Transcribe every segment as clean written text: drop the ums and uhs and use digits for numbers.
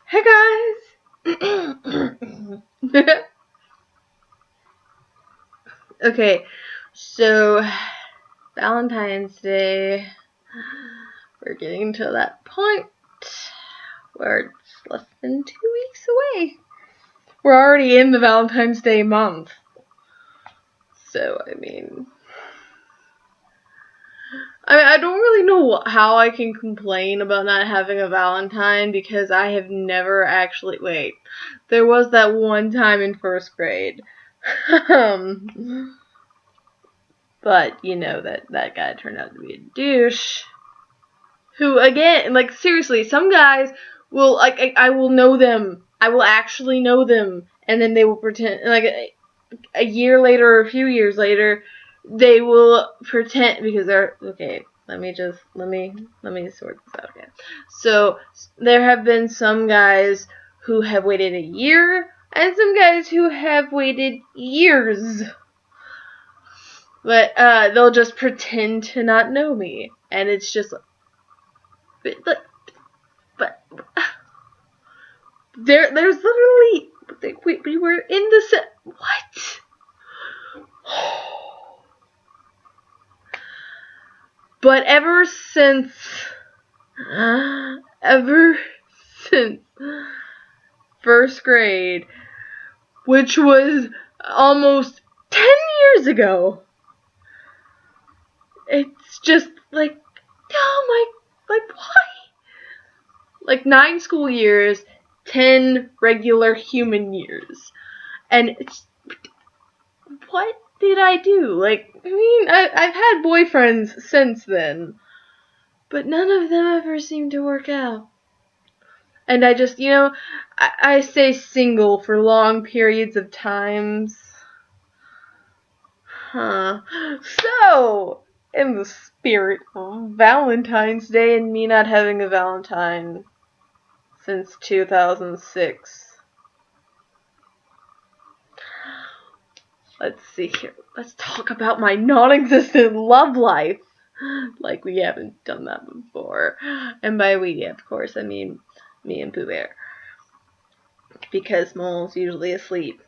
Hey guys! Okay, so Valentine's Day, we're getting to that point where it's less than 2 weeks away. We're already in the Valentine's Day month. So, I don't really know how I can complain about not having a Valentine because I have never actually, there was that one time in first grade. But, that guy turned out to be a douche. Who, again, seriously, some guys will, I will know them. I will actually know them. And then they will pretend, a year later or a few years later, they will pretend, because they're, okay, let me sort this out again. So, there have been some guys who have waited a year, and some guys who have waited years. But, they'll just pretend to not know me. And it's just, but there's literally, we were in the set, what? But ever since first grade, which was almost 10 years ago, it's just oh my, why? 9 school years, 10 regular human years. And it's, what did I do? I've had boyfriends since then, but none of them ever seem to work out. And I just, I stay single for long periods of times. So, in the spirit of Valentine's Day and me not having a Valentine since 2006. Let's see here. Let's talk about my non-existent love life. Like we haven't done that before. And by we, of course, I mean me and Pooh Bear. Because Mole's usually asleep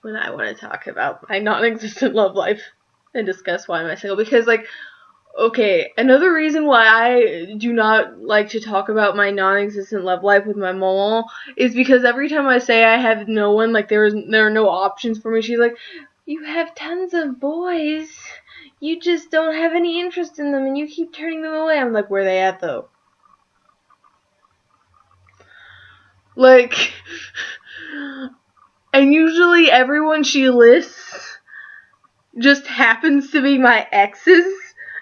when I want to talk about my non-existent love life and discuss why I'm single. Because, okay, another reason why I do not like to talk about my non-existent love life with my mom is because every time I say I have no one, there are no options for me, she's like, you have tons of boys, you just don't have any interest in them, and you keep turning them away. I'm like, where are they at, though? And usually everyone she lists just happens to be my exes.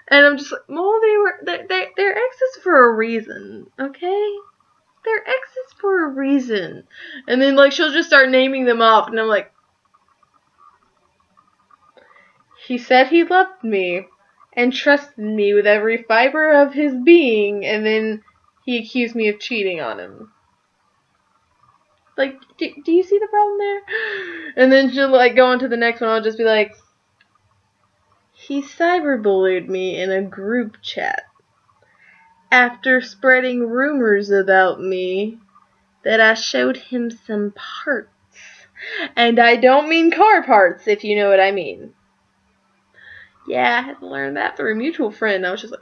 And I'm just like, well, they're exes for a reason, okay? They're exes for a reason. And then, she'll just start naming them off, and I'm like, he said he loved me and trusted me with every fiber of his being, and then he accused me of cheating on him. Do you see the problem there? And then she'll, go on to the next one. I'll just be like, he cyberbullied me in a group chat after spreading rumors about me that I showed him some parts. And I don't mean car parts, if you know what I mean. Yeah, I had to learn that through a mutual friend. I was just like,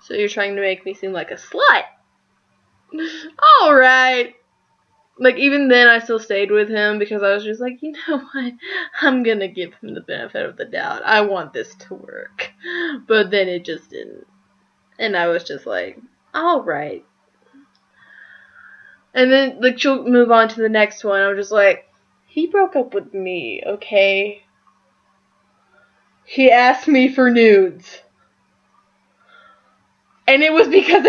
so you're trying to make me seem like a slut? Alright. Even then I still stayed with him because I was just like, you know what? I'm gonna give him the benefit of the doubt. I want this to work. But then it just didn't. And I was just like, alright. And then, she'll move on to the next one. I was just like, he broke up with me, okay? He asked me for nudes. And it was because,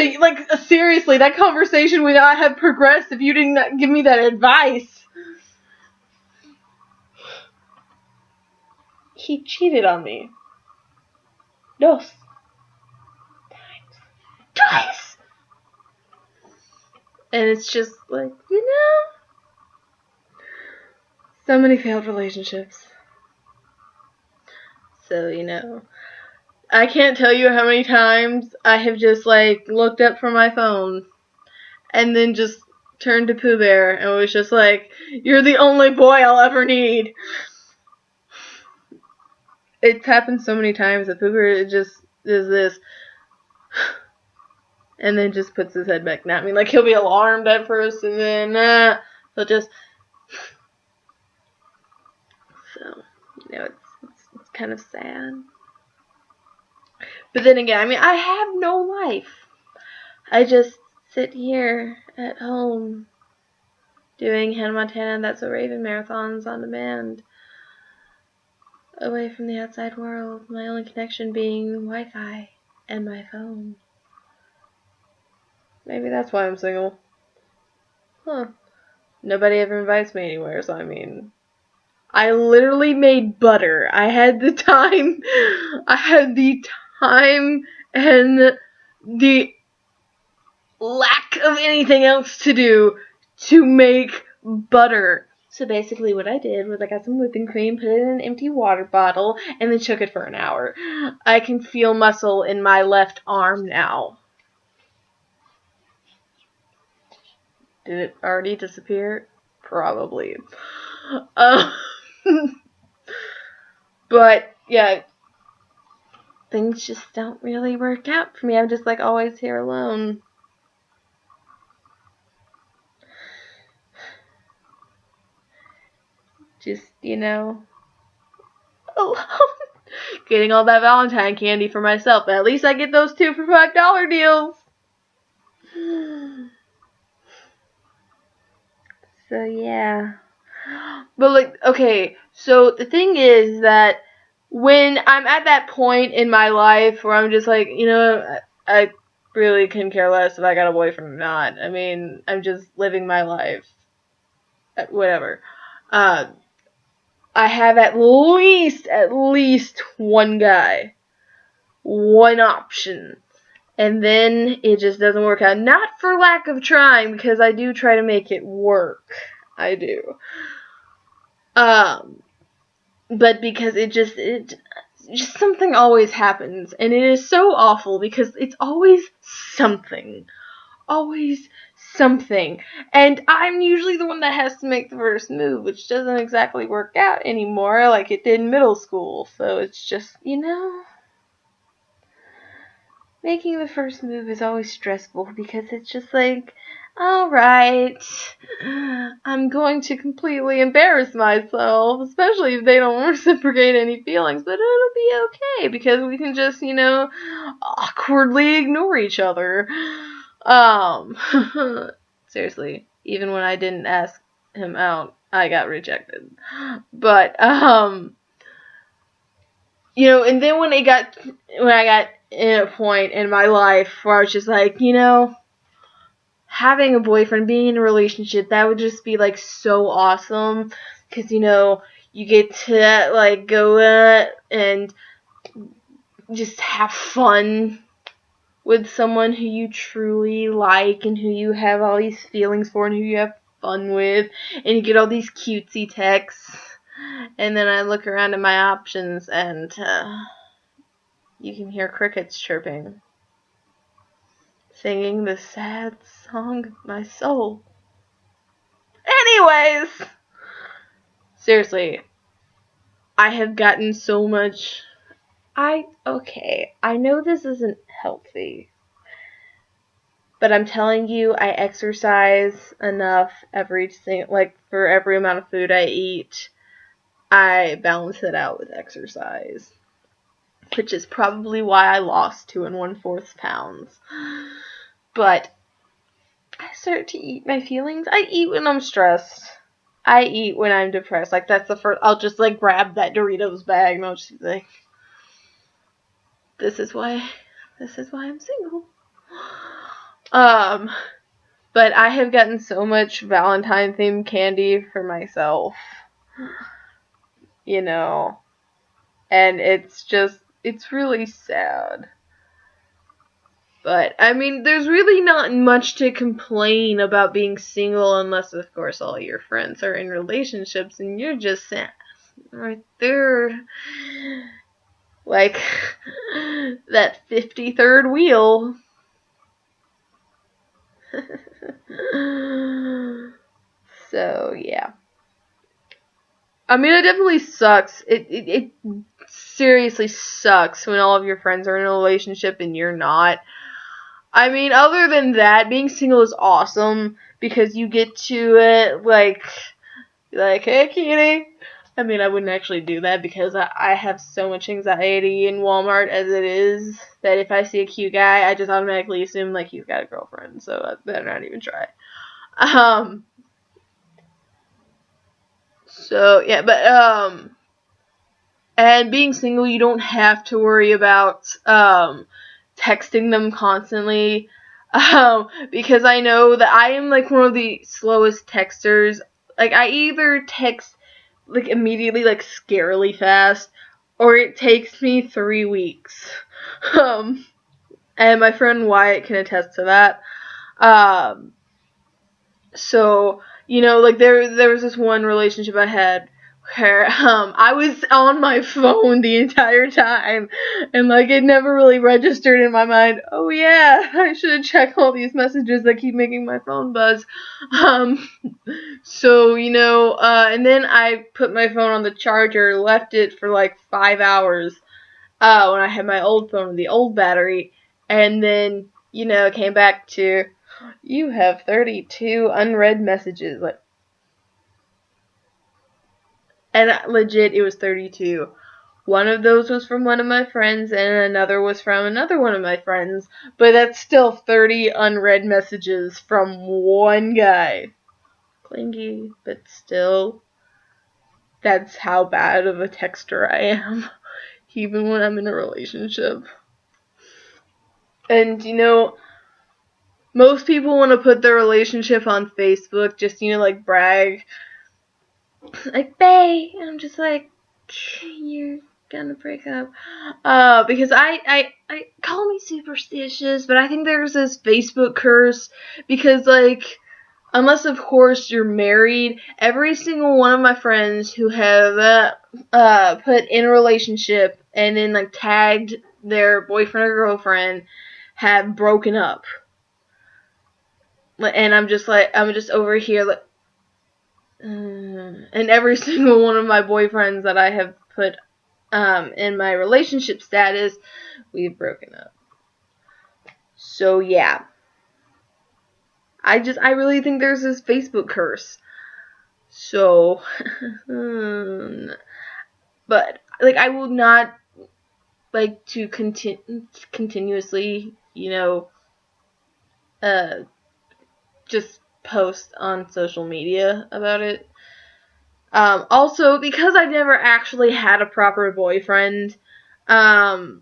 seriously, that conversation would not have progressed if you didn't give me that advice. He cheated on me. Dos. Twice. And it's just so many failed relationships. So, I can't tell you how many times I have just, looked up from my phone and then just turned to Pooh Bear and was just like, "You're the only boy I'll ever need." It's happened so many times that Pooh Bear just does this, and then just puts his head back. Not, I mean, like, he'll be alarmed at first, and then he'll just. So, it's kind of sad. But then again, I mean, I have no life. I just sit here at home doing Hannah Montana and That's So Raven marathons on demand, away from the outside world, my only connection being Wi-Fi and my phone. Maybe that's why I'm single. Huh. Nobody ever invites me anywhere, so I mean, I literally made butter. I had the time and the lack of anything else to do to make butter. So basically what I did was I got some whipping cream, put it in an empty water bottle, and then shook it for an hour. I can feel muscle in my left arm now. Did it already disappear? Probably. But, yeah, things just don't really work out for me. I'm just, like, always here alone. Just, alone. Getting all that Valentine candy for myself. But at least I get those 2 for $5 deals. So, yeah. But, like, okay, so the thing is that when I'm at that point in my life where I'm just like, I really couldn't care less if I got a boyfriend or not. I mean, I'm just living my life. Whatever. I have at least one guy. One option. And then it just doesn't work out. Not for lack of trying, because I do try to make it work. I do. But because it just something always happens, and it is so awful because it's always something. Always something. And I'm usually the one that has to make the first move, which doesn't exactly work out anymore like it did in middle school. So it's just, making the first move is always stressful because it's just like, alright, I'm going to completely embarrass myself, especially if they don't reciprocate any feelings, but it'll be okay because we can just, awkwardly ignore each other. Seriously, even when I didn't ask him out, I got rejected. But, and then when I got in a point in my life where I was just like, having a boyfriend, being in a relationship, that would just be, like, so awesome. Because, you get to, like, go and just have fun with someone who you truly like and who you have all these feelings for and who you have fun with. And you get all these cutesy texts. And then I look around at my options and you can hear crickets chirping, singing the sad song of my soul. Anyways, seriously, I have gotten so much. I know this isn't healthy, but I'm telling you, I exercise enough for every amount of food I eat. I balance it out with exercise, which is probably why I lost 2 1/4 pounds. But I start to eat my feelings. I eat when I'm stressed. I eat when I'm depressed. Like, that's the first. I'll just, like, grab that Doritos bag and I'll just be like, this is why I'm single. But I have gotten so much Valentine themed candy for myself. And it's really sad. But, I mean, there's really not much to complain about being single unless, of course, all your friends are in relationships and you're just right there, like, that 53rd wheel. So, yeah. I mean, it definitely sucks. It seriously sucks when all of your friends are in a relationship and you're not. I mean, other than that, being single is awesome because you get to like, hey, cutie. I mean, I wouldn't actually do that because I have so much anxiety in Walmart as it is that if I see a cute guy, I just automatically assume, like, he's got a girlfriend, so I better not even try. So, yeah, but, and being single, you don't have to worry about, texting them constantly, because I know that I am, like, one of the slowest texters. Like, I either text, like, immediately, like, scarily fast, or it takes me 3 weeks. And my friend Wyatt can attest to that. So, like, there was this one relationship I had where, I was on my phone the entire time, and, like, it never really registered in my mind, oh yeah, I should check all these messages that keep making my phone buzz. So, and then I put my phone on the charger, left it for, like, 5 hours, when I had my old phone with the old battery, and then, came back to, you have 32 unread messages. Like, and legit, it was 32. One of those was from one of my friends, and another was from another one of my friends. But that's still 30 unread messages from one guy. Clingy, but still, that's how bad of a texter I am. Even when I'm in a relationship. And, most people want to put their relationship on Facebook, just, like, brag. Like, bae, I'm just like, you're gonna break up. Because I call me superstitious, but I think there's this Facebook curse, because, like, unless, of course, you're married, every single one of my friends who have, put in a relationship and then, like, tagged their boyfriend or girlfriend have broken up. And I'm just over here, like, and every single one of my boyfriends that I have put in my relationship status, we've broken up. So yeah, I really think there's this Facebook curse. So, but, like, I will not like to continuously, just post on social media about it. Also, because I've never actually had a proper boyfriend, I've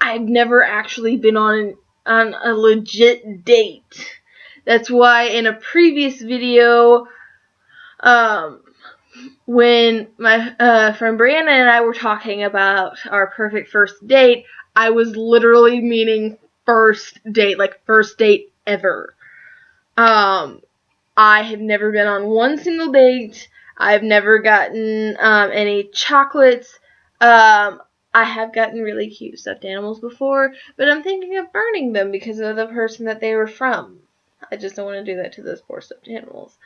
never actually been on a legit date. That's why in a previous video, when my friend Brianna and I were talking about our perfect first date, I was literally meaning first date, like first date ever. I have never been on one single date. I've never gotten any chocolates. I have gotten really cute stuffed animals before, but I'm thinking of burning them because of the person that they were from. I just don't want to do that to those poor stuffed animals.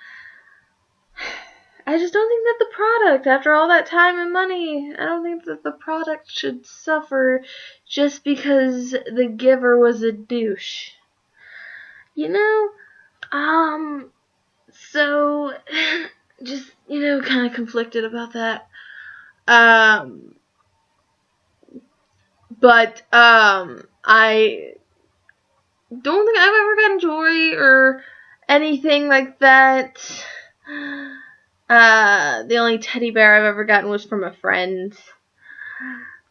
I just don't think that the product, after all that time and money, I don't think that the product should suffer just because the giver was a douche. So, just, kind of conflicted about that. But, I don't think I've ever gotten jewelry or anything like that. The only teddy bear I've ever gotten was from a friend.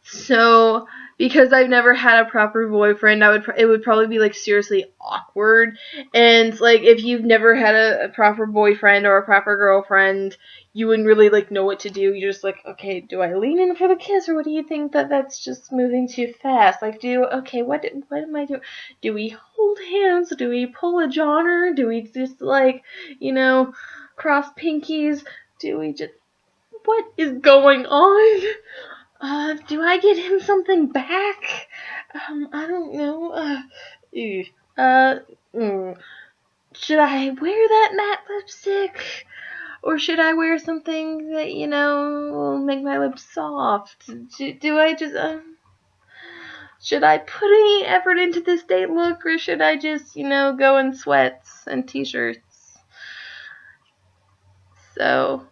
So, because I've never had a proper boyfriend, it would probably be, like, seriously awkward. And, like, if you've never had a proper boyfriend or a proper girlfriend, you wouldn't really, like, know what to do. You're just like, okay, do I lean in for the kiss, or what do you think that's just moving too fast? Like, what am I doing? Do we hold hands? Do we pull a Johnner? Do we just, like, cross pinkies? What is going on? Do I get him something back? I don't know. should I wear that matte lipstick? Or should I wear something that, will make my lips soft? Do I just, should I put any effort into this date look, or should I just, go in sweats and t-shirts? So,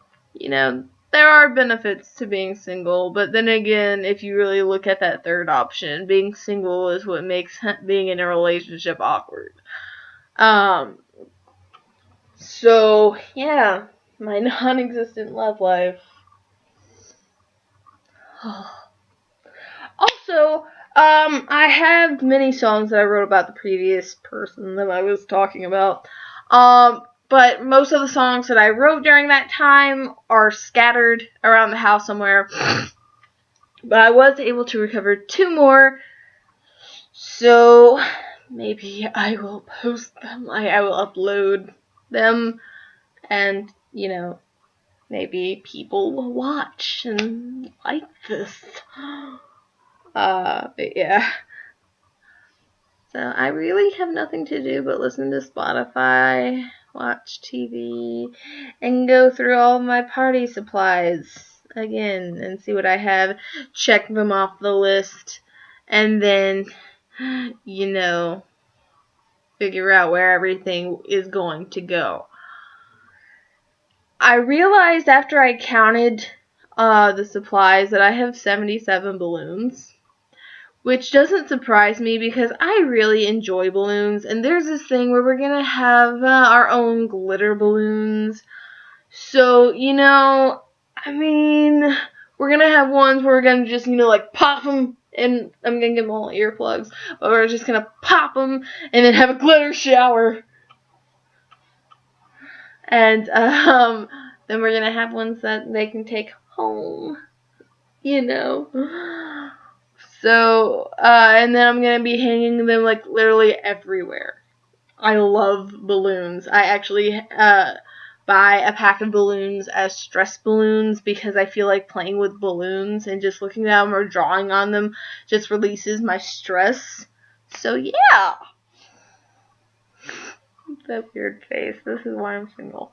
there are benefits to being single, but then again, if you really look at that third option, being single is what makes being in a relationship awkward. So, yeah, my non-existent love life. Also, I have many songs that I wrote about the previous person that I was talking about. But most of the songs that I wrote during that time are scattered around the house somewhere. But I was able to recover 2 more. So maybe I will post them. I will upload them. And, maybe people will watch and like this. But yeah. So I really have nothing to do but listen to Spotify, watch TV, and go through all my party supplies again and see what I have, check them off the list, and then, figure out where everything is going to go. I realized after I counted the supplies that I have 77 balloons. Which doesn't surprise me because I really enjoy balloons. And there's this thing where we're going to have our own glitter balloons. So, we're going to have ones where we're going to just, pop them. And I'm going to give them all earplugs. But we're just going to pop them and then have a glitter shower. And then we're going to have ones that they can take home. So, and then I'm going to be hanging them, literally everywhere. I love balloons. I actually buy a pack of balloons as stress balloons because I feel like playing with balloons and just looking at them or drawing on them just releases my stress. So, yeah. That weird face. This is why I'm single.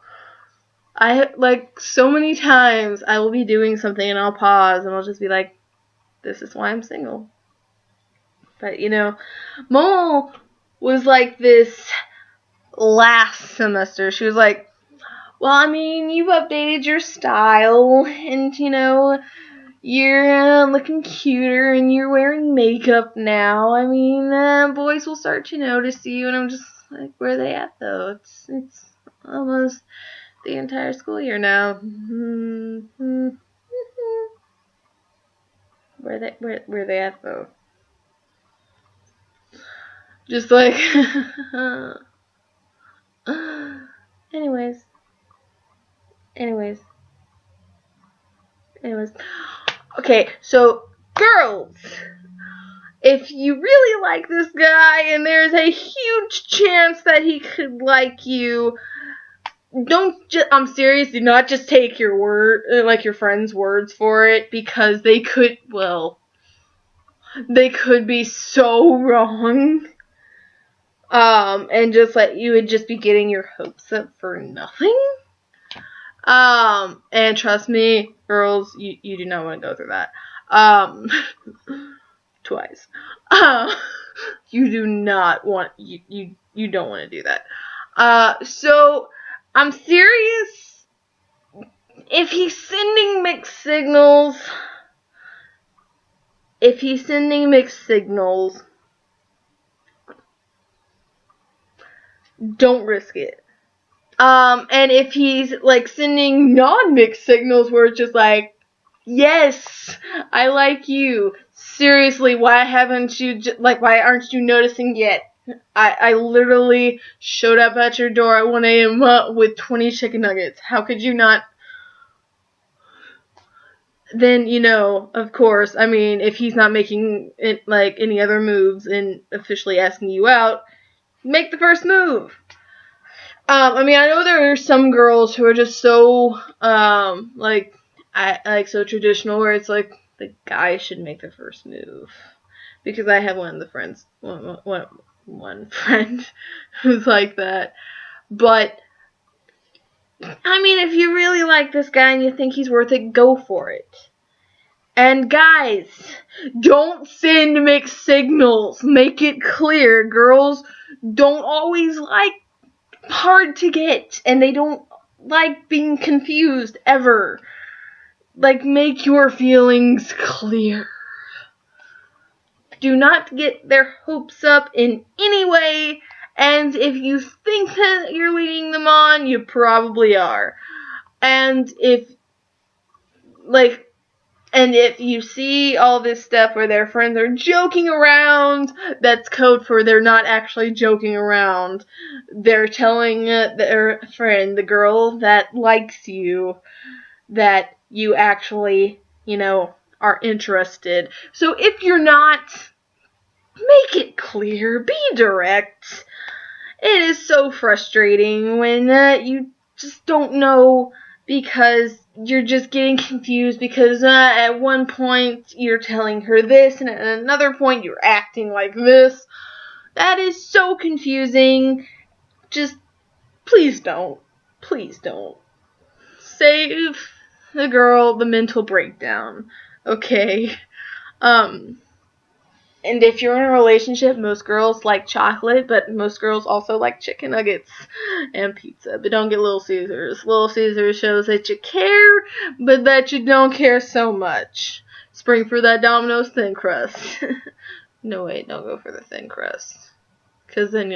So many times I will be doing something and I'll pause and I'll just be like, this is why I'm single. But, Momo was like this last semester. She was like, well, you've updated your style and, you're looking cuter and you're wearing makeup now. Boys will start to notice you. And I'm just like, where are they at, though? It's almost the entire school year now. Where are they at, though? Just like, anyways. Okay, so, girls, if you really like this guy and there's a huge chance that he could like you, I'm serious, do not just take your word, your friend's words for it, because they could be so wrong. And just you would just be getting your hopes up for nothing. And trust me, girls, you do not want to go through that. Twice. You do not want, you don't want to do that. So, I'm serious. If he's sending mixed signals, don't risk it. And if he's, sending non-mixed signals where it's just yes, I like you. Seriously, why aren't you noticing yet? I literally showed up at your door at 1 a.m. With 20 chicken nuggets. How could you not? Then, of course, if he's not making it, any other moves and officially asking you out, make the first move. I know there are some girls who are just so, so traditional where it's the guy should make the first move. Because I have one friend who's like that. But, I mean, if you really like this guy and you think he's worth it, go for it. And guys, don't send mixed signals. Make it clear. Girls don't always like hard to get, and they don't like being confused ever. Like, make your feelings clear. Do not get their hopes up in any way, and if you think that you're leading them on, you probably are. And if you see all this stuff where their friends are joking around, that's code for they're not actually joking around. They're telling their friend, the girl that likes you, that you actually, are interested. So if you're not, make it clear. Be direct. It is so frustrating when you just don't know, because you're just getting confused because at one point you're telling her this and at another point you're acting like this. That is so confusing. Just please don't. Please don't. Save the girl the mental breakdown. Okay? And if you're in a relationship, most girls like chocolate, but most girls also like chicken nuggets and pizza. But don't get Little Caesars. Little Caesars shows that you care, but that you don't care so much. Spring for that Domino's thin crust. No, wait, don't go for the thin crust. Because then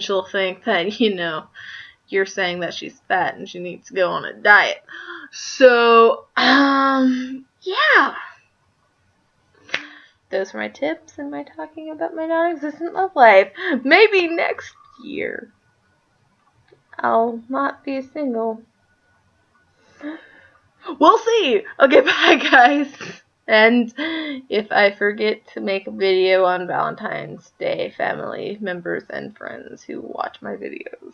she'll think that, you're saying that she's fat and she needs to go on a diet. So, yeah. Those are my tips and my talking about my non-existent love life. Maybe next year I'll not be single. We'll see. Okay, bye guys. And if I forget to make a video on Valentine's Day, family members and friends who watch my videos,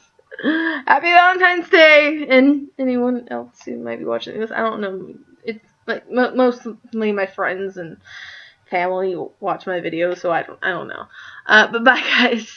Happy Valentine's Day! And anyone else who might be watching this, I don't know. It's like mostly my friends and family watch my videos, so I don't know. But bye guys.